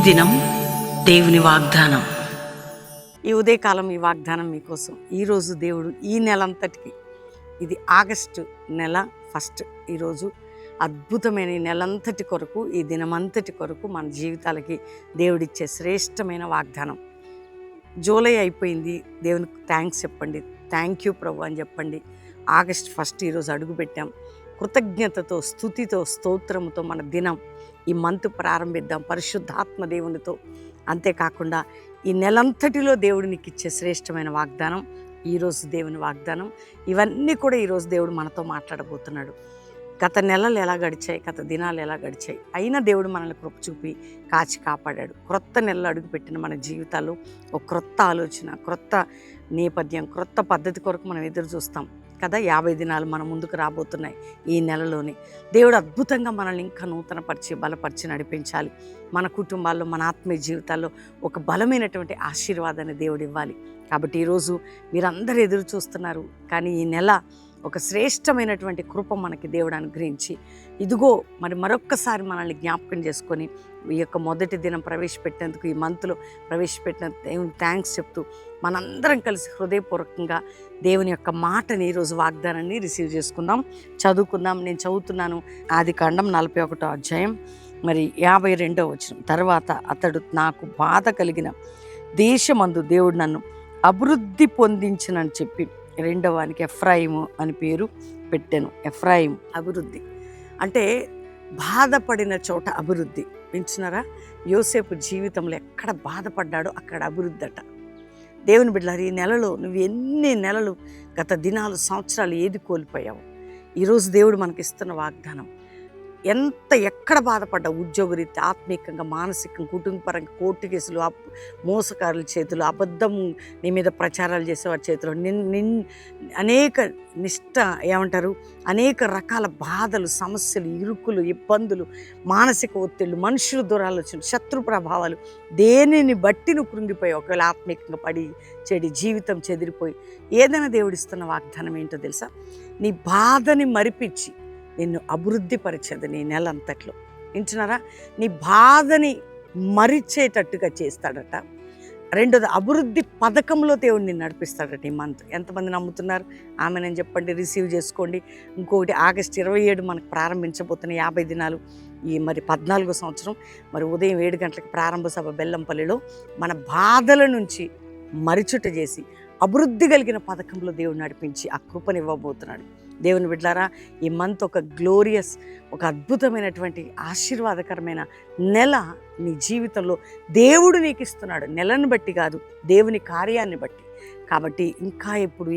దినం దేవుని వాగ్దానం. ఈ ఉదయకాలం ఈ వాగ్దానం మీకోసం. ఈరోజు దేవుడు ఈ నెలంతటికి, ఇది ఆగస్టు నెల ఫస్ట్, ఈరోజు అద్భుతమైన ఈ నెలంతటి కొరకు, ఈ దినమంతటి కొరకు మన జీవితాలకి దేవుడిచ్చే శ్రేష్టమైన వాగ్దానం. జూలై అయిపోయింది, దేవునికి థ్యాంక్స్ చెప్పండి, థ్యాంక్ యూ ప్రభు అని చెప్పండి. ఆగస్ట్ ఫస్ట్ ఈరోజు అడుగుపెట్టాం. కృతజ్ఞతతో, స్తుతితో, స్తోత్రముతో మన దినం, ఈ మంత్ ప్రారంభిద్దాం పరిశుద్ధాత్మ దేవునితో. అంతేకాకుండా ఈ నెలంతటిలో దేవుడు నీకు ఇచ్చే శ్రేష్టమైన వాగ్దానం, ఈరోజు దేవుని వాగ్దానం. ఇవన్నీ కూడా ఈరోజు దేవుడు మనతో మాట్లాడబోతున్నాడు. గత నెలలు ఎలా గడిచాయి, గత దినాలు ఎలా గడిచాయి, అయినా దేవుడు మనల్ని కృప చూపి కాచి కాపాడాడు. క్రొత్త నెలలు అడుగుపెట్టిన మన జీవితాల్లో ఒక క్రొత్త ఆలోచన, క్రొత్త నేపథ్యం, క్రొత్త పద్ధతి కొరకు మనం ఎదురు చూస్తాం కదా. 50 దినాలు మన ముందుకు రాబోతున్నాయి. ఈ నెలలోనే దేవుడు అద్భుతంగా మనల్ని ఇంకా నూతనపరిచి, బలపరిచి నడిపించాలి. మన కుటుంబాల్లో, మన ఆత్మీయ జీవితాల్లో ఒక బలమైనటువంటి ఆశీర్వాదాన్ని దేవుడు ఇవ్వాలి. కాబట్టి ఈరోజు మీరందరూ ఎదురు చూస్తున్నారు, కానీ ఈ నెల ఒక శ్రేష్టమైనటువంటి కృప మనకి దేవుడు అనుగ్రహించి, ఇదిగో మరి మరొక్కసారి మనల్ని జ్ఞాపకం చేసుకొని ఈ యొక్క మొదటి దినం ప్రవేశపెట్టేందుకు, ఈ మంత్లో ప్రవేశపెట్టినందుకు దేవునికి థ్యాంక్స్ చెప్తూ మనందరం కలిసి హృదయపూర్వకంగా దేవుని యొక్క మాటని, ఈరోజు వాగ్దానాన్ని రిసీవ్ చేసుకుందాం, చదువుకుందాం. నేను చదువుతున్నాను ఆదికాండం 41వ అధ్యాయం, మరి 52వ వచనం. తర్వాత అతడు, నాకు బాధ కలిగిన దేశమందు దేవుడు నన్ను అభివృద్ధి పొందించనని చెప్పి రెండవానికి ఎఫ్రాయిము అని పేరు పెట్టాను. ఎఫ్రాయిం అభివృద్ధి అంటే బాధపడిన చోట అభివృద్ధి. వింటున్నారా? యోసేపు జీవితంలో ఎక్కడ బాధపడ్డాడో అక్కడ అభివృద్ధి అట. దేవుని బిడ్డలారా, ఈ నెలలో నువ్వు ఎన్ని నెలలు, గత దినాలు, సంవత్సరాలు ఏది కోల్పోయావు, ఈరోజు దేవుడు మనకిస్తున్న వాగ్దానం. ఎక్కడ బాధపడ్డా, ఉద్యోగరీత్యా, ఆత్మీయంగా, మానసికంగా, కుటుంబపరంగా, కోర్టు కేసులు, మోసకారుల చేతులు, అబద్ధం నీ మీద ప్రచారాలు చేసేవారి చేతిలో, అనేక అనేక రకాల బాధలు, సమస్యలు, ఇరుకులు, ఇబ్బందులు, మానసిక ఒత్తిళ్ళు, మనుషుల దురాలోచన, శత్రు ప్రభావాలు, దేనిని బట్టి నువ్వు కృంగిపోయి, ఒకవేళ ఆత్మీయంగా పడి చెడి జీవితం చెదిరిపోయి, ఏదైనా దేవుడిస్తున్న వాగ్దానం ఏంటో తెలుసా? నీ బాధని మరిపించి నిన్ను అభివృద్ధి పరిచేది నీ నెల అంతట్లో. వింటున్నారా? నీ బాధని మరిచేటట్టుగా చేస్తాడట. రెండోది, అభివృద్ధి పథకంలో దేవుడు నిన్ను నడిపిస్తాడట ఈ మంత్. ఎంతమంది నమ్ముతున్నారు? ఆమెనని చెప్పండి, రిసీవ్ చేసుకోండి. ఇంకొకటి, ఆగస్టు 27 మనకు ప్రారంభించబోతున్న 50 దినాలు, ఈ మరి 14వ సంవత్సరం, మరి ఉదయం 7 గంటలకు ప్రారంభ సభ బెల్లంపల్లిలో మన బాధల నుంచి మరిచుట చేసి అభివృద్ధి కలిగిన పథకంలో దేవుడు నడిపించి ఆ కృపనివ్వబోతున్నాడు. దేవుని బిడ్డలారా, ఈ మంత్ ఒక గ్లోరియస్, ఒక అద్భుతమైనటువంటి ఆశీర్వాదకరమైన నెల నీ జీవితంలో దేవుడు నీకు ఇస్తున్నాడు. నెలను బట్టి కాదు, దేవుని కార్యాన్ని బట్టి. కాబట్టి ఇంకా ఎప్పుడు,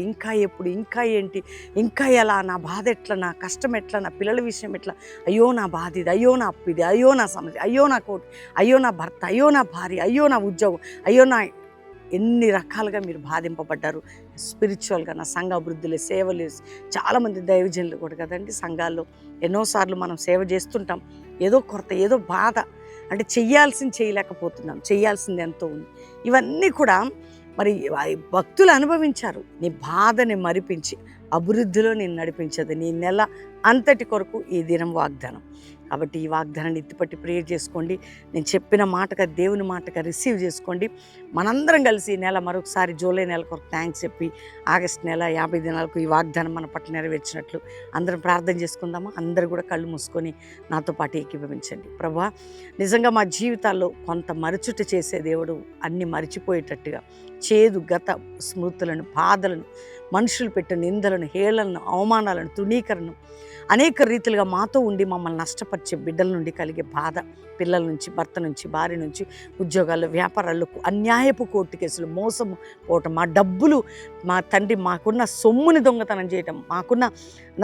ఇంకా ఏంటి, ఇంకా ఎలా, నా బాధ ఎట్లా, నా కష్టం ఎట్లా, నా పిల్లల విషయం ఎట్లా, అయ్యో నా బాధ ఇది, అయ్యో నా అప్పు ఇది, అయ్యో నా సమస్య, అయ్యో నా కోటి, అయ్యో నా భర్త, అయ్యో నా భార్య, అయ్యో నా ఉద్యోగం, అయ్యో నా, ఎన్ని రకాలుగా మీరు బాధింపబడ్డారు. స్పిరిచువల్గా, నా సంఘ అభివృద్ధిలో సేవలు, చాలామంది దైవజనులు కూడా కదండి, సంఘాల్లో ఎన్నోసార్లు మనం సేవ చేస్తుంటాం. ఏదో కొరత, ఏదో బాధ, అంటే చెయ్యాల్సింది చేయలేకపోతున్నాం, చెయ్యాల్సింది ఎంతో ఉంది. ఇవన్నీ కూడా మరి భక్తులు అనుభవించారు. నీ బాధని మరిపించి అభివృద్ధిలో నేను నడిపించదు నీ నెల అంతటి కొరకు ఈ దినం వాగ్దానం. కాబట్టి ఈ వాగ్దానాన్ని ఎత్తిపట్టి ప్రేయర్ చేసుకోండి. నేను చెప్పిన మాటగా, దేవుని మాటగా రిసీవ్ చేసుకోండి. మనందరం కలిసి ఈ నెల మరొకసారి, జూలై నెల కొరకు థ్యాంక్స్ చెప్పి, ఆగస్ట్ నెల 50 దినాలకు ఈ వాగ్దానం మన పట్ల నెరవేర్చినట్లు అందరం ప్రార్థన చేసుకుందామా? అందరూ కూడా కళ్ళు మూసుకొని నాతో పాటు ఏకీభవించండి. ప్రభువా, నిజంగా మా జీవితాల్లో కొంత మరచుట చేసే దేవుడు, అన్ని మరిచిపోయేటట్టుగా చేదు గత స్మృతులను, బాధలను, మనుషులు పెట్టిన నిందలను, హేళనను, అవమానాలను, తృణీకరణను, అనేక రీతిలుగా మాతో ఉండి మమ్మల్ని నష్టపరిచే బిడ్డల నుండి కలిగే బాధ, పిల్లల నుంచి, భర్త నుంచి, భార్య నుంచి, ఉద్యోగాల్లో, వ్యాపారాలకు, అన్యాయపు కోర్టు కేసులు, మోసము పోవటం, మా డబ్బులు, మా తండ్రి మాకున్న సొమ్ముని దొంగతనం చేయటం, మాకున్న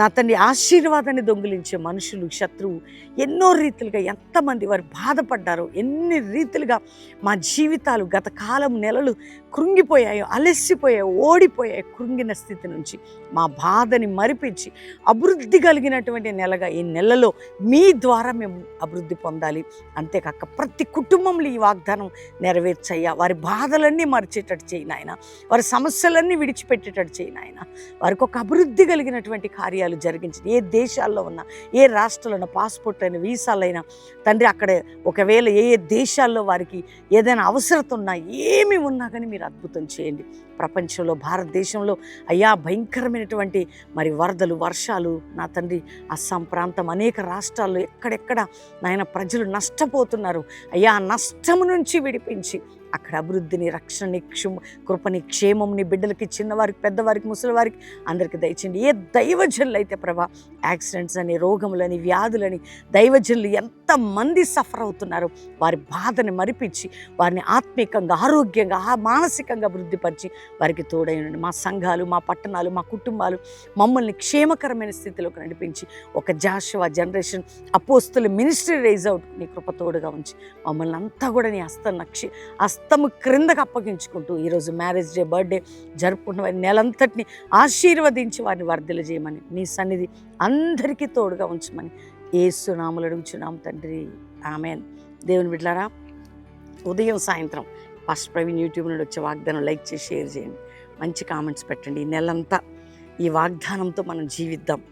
నా తండ్రి ఆశీర్వాదాన్ని దొంగిలించే మనుషులు, శత్రువు, ఎన్నో రీతిలుగా ఎంతమంది వారు బాధపడ్డారో, ఎన్ని రీతిలుగా మా జీవితాలు గత కాలం నెలలు కృంగిపోయాయో, అలసిపోయాయో, ఓడిపోయాయో, కృంగిన స్థితి నుంచి మా బాధని మరిపించి అభివృద్ధి కలిగినటువంటి నెలగా ఈ నెలలో మీ ద్వారా మేము అభివృద్ధి పొందాలి. అంతేకాక ప్రతి కుటుంబంలో ఈ వాగ్దానం నెరవేర్చయ్యా. వారి బాధలన్నీ మరిచేటట్టు చేయి నాయన, వారి సమస్యలన్నీ విడిచిపెట్టేటట్టు చేయి నాయన. వారికి ఒక అభివృద్ధి కలిగినటువంటి కార్యాలు జరిగించి, ఏ దేశాల్లో ఉన్నా, ఏ రాష్ట్రాల్లో ఉన్న పాస్పోర్ట్ అయినా, వీసాలైనా తండ్రి, అక్కడ ఒకవేళ ఏ దేశాల్లో వారికి ఏదైనా అవసరత ఉన్నా, ఏమి ఉన్నా కానీ మీరు అద్భుతం చేయండి. ప్రపంచంలో, భారతదేశంలో అయ్యా భయంకరమైనటువంటి మరి వరదలు, వర్షాలు నా తండ్రి, అస్సాం ప్రాంతం, అనేక రాష్ట్రాల్లో ఎక్కడెక్కడ నాయన ప్రజలు నష్టపోతున్నారు అయ్యా. ఆ నష్టము నుంచి విడిపించి అక్కడ అభివృద్ధిని, రక్షణని, కృపని, క్షేమంని బిడ్డలకి, చిన్నవారికి, పెద్దవారికి, ముసలివారికి అందరికీ దయచేయండి. ఏ దైవజనులు అయితే ప్రభా యాక్సిడెంట్స్ అని, రోగములని, వ్యాధులని దైవజనులు ఎంతమంది సఫర్ అవుతున్నారో వారి బాధని మరిపించి వారిని ఆత్మీకంగా, ఆరోగ్యంగా, మానసికంగా అభివృద్ధిపరిచి వారికి తోడైనండి. మా సంఘాలు, మా పట్టణాలు, మా కుటుంబాలు మమ్మల్ని క్షేమకరమైన స్థితిలోకి నడిపించి ఒక జాషువా జనరేషన్ అపోస్తుల మినిస్ట్రీ రైజ్ అవుట్ నీ కృప తోడుగా ఉంచి మమ్మల్ని అంతా కూడా నీ హస్తము క్రిందకు అప్పగించుకుంటూ ఈరోజు మ్యారేజ్ డే, బర్త్డే జరుపుకుంటున్న వారి నెలంతటిని ఆశీర్వదించి వారిని వర్ధలు చేయమని, నీ సన్నిధి అందరికీ తోడుగా ఉంచమని యేసు నామములో అడుగుచున్నాము తండ్రి, ఆమేన్. దేవుని బిడ్డలారా, ఉదయం సాయంత్రం పాస్టర్ ప్రవీణ్ యూట్యూబ్ నుండి వచ్చే వాగ్దానం లైక్ చేసి షేర్ చేయండి, మంచి కామెంట్స్ పెట్టండి. ఈ నెలంతా ఈ వాగ్దానంతో మనం జీవిద్దాం.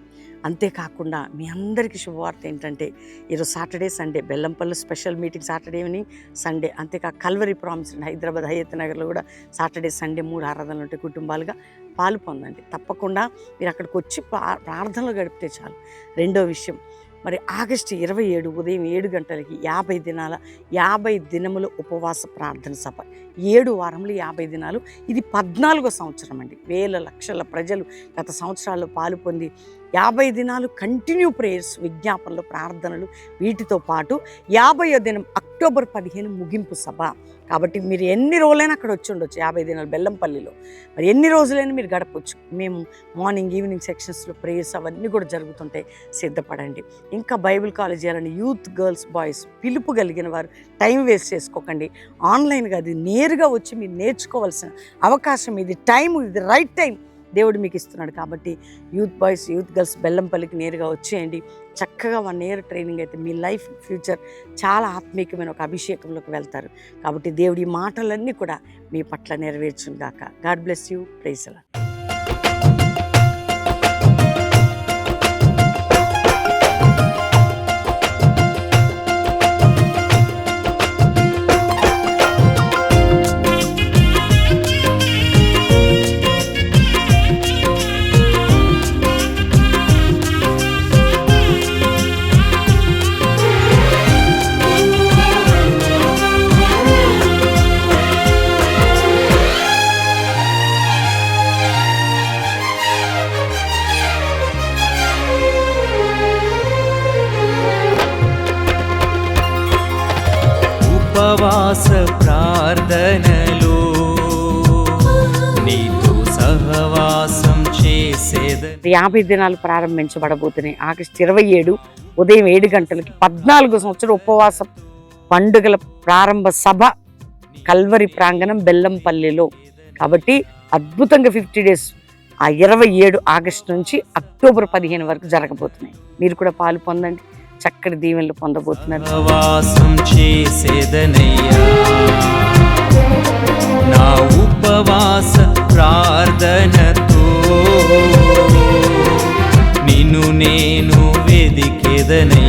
అంతేకాకుండా మీ అందరికీ శుభవార్త ఏంటంటే, ఈరోజు Saturday, Sunday Bellampalli special meeting, Saturday evening, Sunday. అంతేకాక కల్వరి ప్రామిస్ హైదరాబాద్ హయత్ నగర్లో కూడా సాటర్డే, సండే 3 ఆరాధనలు ఉంటే కుటుంబాలుగా పాలు పొందండి. తప్పకుండా మీరు అక్కడికి వచ్చి ప్రార్థనలు గడిపితే చాలు. రెండో విషయం, మరి ఆగస్టు 27 ఉదయం 7 గంటలకి 50 దినములు ఉపవాస ప్రార్థన సభ. 7 వారములు 50 దినాలు. ఇది 14వ సంవత్సరం అండి. వేల లక్షల ప్రజలు గత సంవత్సరాల్లో పాలు పొంది 50 దినాలు కంటిన్యూ ప్రేయర్స్, విజ్ఞాపనలు, ప్రార్థనలు, వీటితో పాటు 50వ దినం అక్టోబర్ 15 ముగింపు సభ. కాబట్టి మీరు ఎన్ని రోజులైనా అక్కడ వచ్చి ఉండొచ్చు. 50 దినాలు బెల్లంపల్లిలో మరి ఎన్ని రోజులైనా మీరు గడపవచ్చు. మేము మార్నింగ్, ఈవినింగ్ సెక్షన్స్లో ప్రేయర్స్ అవన్నీ కూడా జరుగుతుంటాయి. సిద్ధపడండి. ఇంకా బైబిల్ కాలేజ్ చేయాలని యూత్, గర్ల్స్, బాయ్స్ పిలుపు కలిగిన వారు టైం వేస్ట్ చేసుకోకండి. ఆన్లైన్గా అది నేరుగా వచ్చి మీరు నేర్చుకోవాల్సిన అవకాశం ఇది. టైం, ఇది రైట్ టైం దేవుడు మీకు ఇస్తున్నాడు. కాబట్టి యూత్ బాయ్స్, యూత్ గర్ల్స్ బెల్లంపల్లికి నేరుగా వచ్చేయండి. చక్కగా 1 ఇయర్ ట్రైనింగ్ అయితే మీ లైఫ్, ఫ్యూచర్ చాలా ఆత్మీయమైన ఒక అభిషేకంలోకి వెళ్తారు. కాబట్టి దేవుడి మాటలన్నీ కూడా మీ పట్ల నెరవేర్చును గాక. God bless you. Praise the Lord. ఉపవాస ప్రార్థనలో నీతో సహవాసం చేసేదని. 50 దినాలు ప్రారంభించబడబోతున్నాయి. ఆగస్టు 27 ఉదయం 7 గంటలకి 14వ సంవత్సరం ఉపవాస పండుగల ప్రారంభ సభ కల్వరి ప్రాంగణం బెల్లంపల్లిలో. కాబట్టి అద్భుతంగా 50 డేస్ ఆ 27 ఆగస్టు నుంచి అక్టోబర్ 15 వరకు జరగబోతున్నాయి. మీరు కూడా పాలు పొందండి, చక్కటి దీవెనలు పొందబోతున్నారు. ఉపవాసం చేసేదనయ్యా, నా ఉపవాస ప్రార్థనతో నిన్ను నేను వెదికేదనయ్యా.